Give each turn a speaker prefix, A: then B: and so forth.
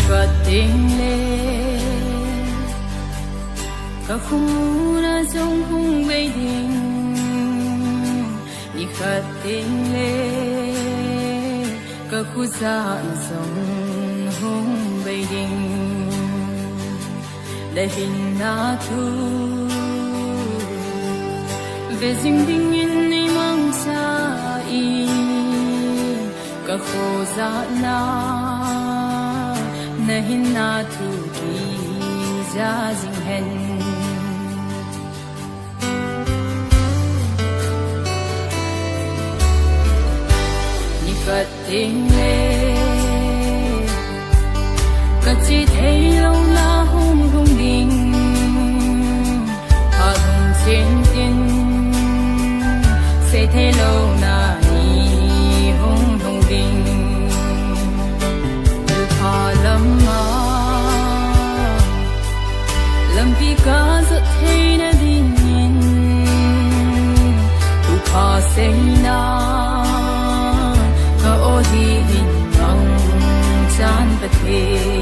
A: Katingle Kakhuna Zong Hung Beiding Ni Katingle Kakhuza Zong Hung Beiding Lehin Na Tu Vezing Ding In Ni Mang Sai Kakhuza Na Nahin Na Tu Ki Za Jing Hen Ni Katingle Kachi Thei Lo La Hung Hung Ding Ha Hung Chen Tin Se Thei Lo Na Ni Hung Hung Ding Lampi ka za thei na din yin tu pha sei na ka o hi hin mang chan pa the